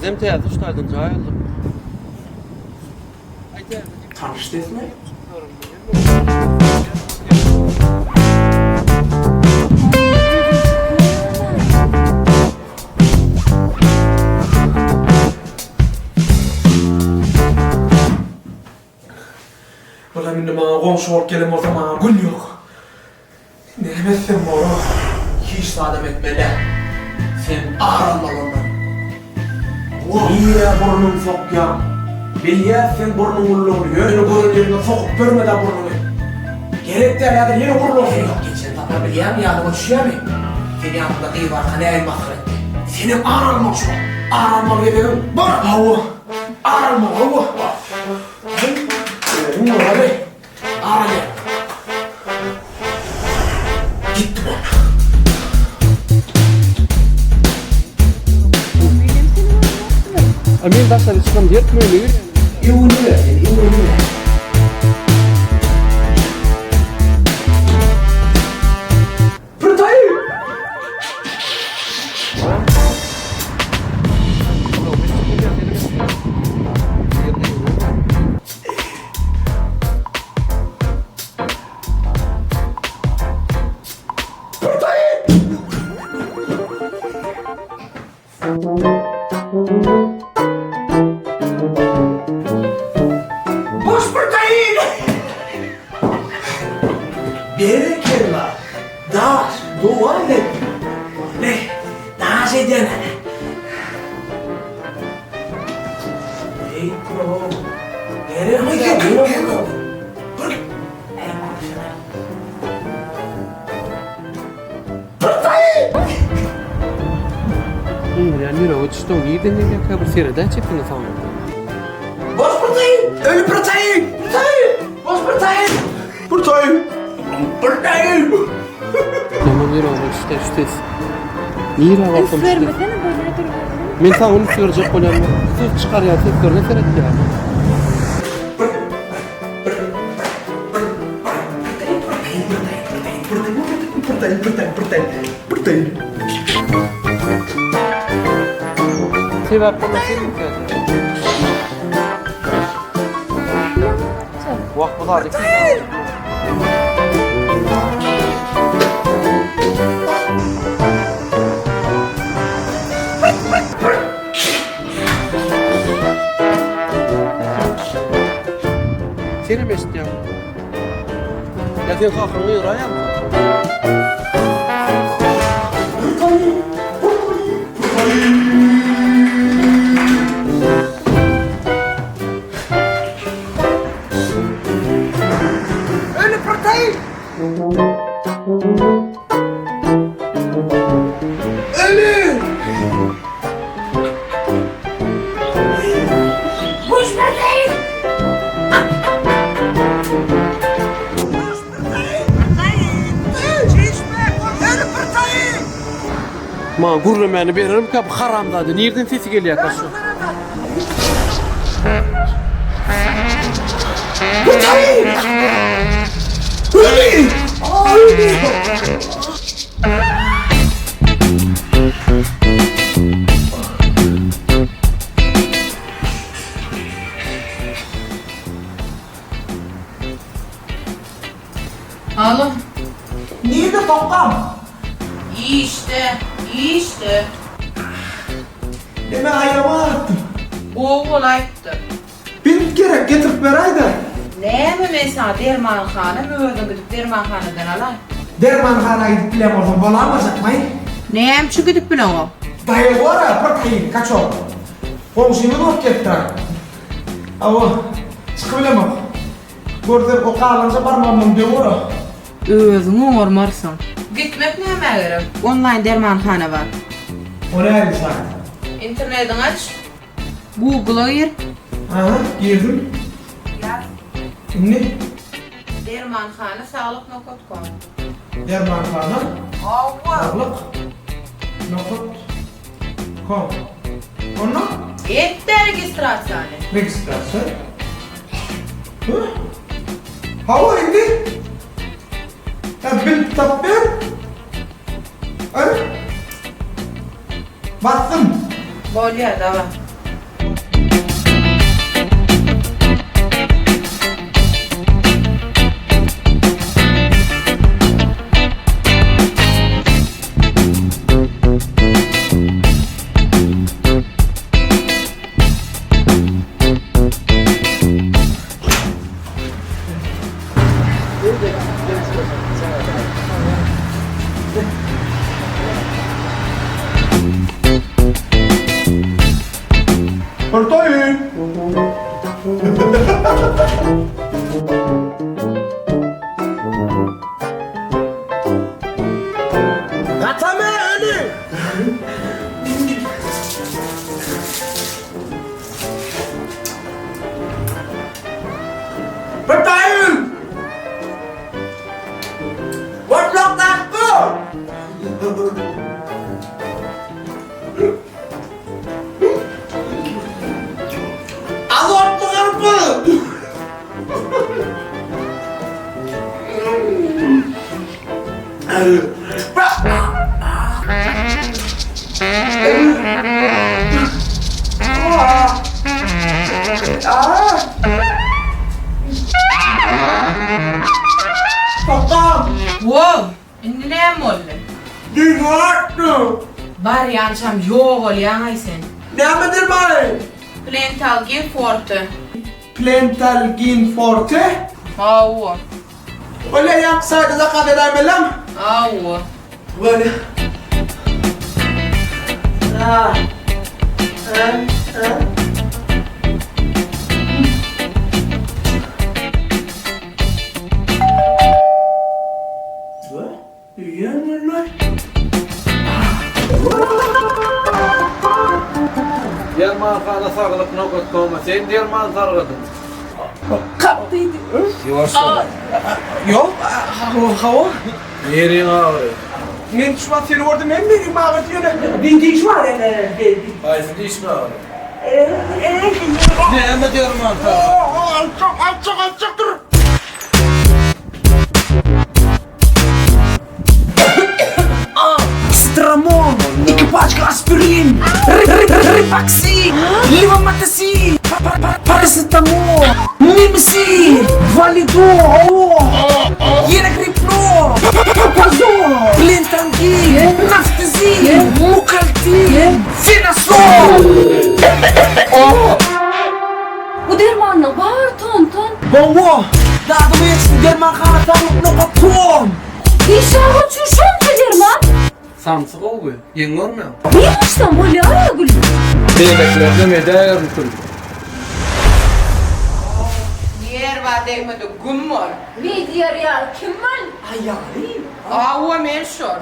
Zemteyaz uçtardın cahildim. Tanıştınız mı? Valla minne bana komşu olup gelin orta bana gül yok. Ne emezsen bana hiç sadem etmeli. Sen ağırlanma ondan. İyi ya burnun sok ya. Bilya sen burnun gulluğunu yönünü gurun yerine sokup görme da burnunu. Gerek de ya da yeni gurul olsun. Yok geçen tapar Bilya mı yanıma düşüyor mu? Senin yanında kıyı var kanayayım bakır etti. Senin ağırlanma şu an. Ağırlanma dedim. Bana hava. Ağırlanma hava. Ne var abi? Ağırlanma. Gittim ona. Amin taşlar içinden dert mi öyle yürüyor? İvunile. Pırtayı! Boş protein! Berekella. Daş, doğal et. Ne? Daş edene. Ey pro. Berekella. Protein! Yani yürü o çıktı onu yerden nereye kabır seyreden çektiğini sanırım. Boş protein! Ölü protein! Protein! Boş protein! Protein! Protein! Tamam yürü o işte üstes. Niye hava kalmış? Vermesene böyle dur. Ben sana onu sığıracak koyarım. Sus çıkar ya ses ne seret ya. Protein! Sebep bana senin ki. Vak bu da adık. Seni mi istiyorum? Ya sen kalkın uyur ayağım. Ölü protein! Ölü! Boş protein! Boş protein! Çeşme! Ölü protein! Ma gurrum yani veririm ki bu haramdadı. Nereden sesi geliyor karşı? Protein! Ölü! Ölü! Alo. Nerede toplam? İyi işte. Deme ayağıma attım. Oğul ayıptı. Bir kere getirip veraydı. Ne mi mesela dermanxana mı ördün gidip dermanxanadan alay? Dermanxana gidip bilem orada bulamazsak mı? Ne şu gidip bilen o? Dayı var ya protein kaç oldu? Komşumun olup getirdi. Ama çıkıbilemem. Gördüm o kalınca parmağımın diyor var. Özünü ormarsın. Gitmek neme gerek? Online dermanxana var. O ne ayrı sana? İnternetten aç. Google'a gir. Aha girdim. Yaz. Ne? Dermanxana sağlık.com. Dermanxana Allah. sağlık nokta com. Onu? Etti registrasyonu. Registrasyon. Hı? Hava indi. Ya bil tapper. Ay. Bastım. Bolya dava. Ortayı. Katame ölü. Ortayı. What block that go? Azortlu karpı. Papam, Wow, indi ne molle? dinartlı. Var yanşam yok ol yanaysen. Ne midir bari? Plentalgi forte. Plentalgin forte. Avu. Öyle yapsaydı da kadar edemelim. Avu. Böyle. Ah. Yiyenler. Derman kana sarılıp nokot koma. Sen derman sarıldın. Yok, hava. Yerin ağrıyor. Ben şu an seni orada ben vereyim ağır diyorlar. Ben de iş var yani. Ayşe diş mi ağrıyor? Ne mi derman sarıldın? Alçak dur. Stramon, 2 paçka aspirin, Rifaxi, Levamataci, Paracetamol, Mimicin, Validol, Yenagripro, Propazol, Plentanguin, Naftazin, Mucaltin, Finasol. Bu dermanla var tonton. Bovo, daha da yetsin derman kanatan nokatom. İnşallah çuşun bu derman. Samsık oluyor. Yen görmüyor. Neymişten böyle araya gülüm. Deyleklerden eder misin? Yer var değmedi gummor. Ne diyor ya kim var? Ay yani. Avu men şor.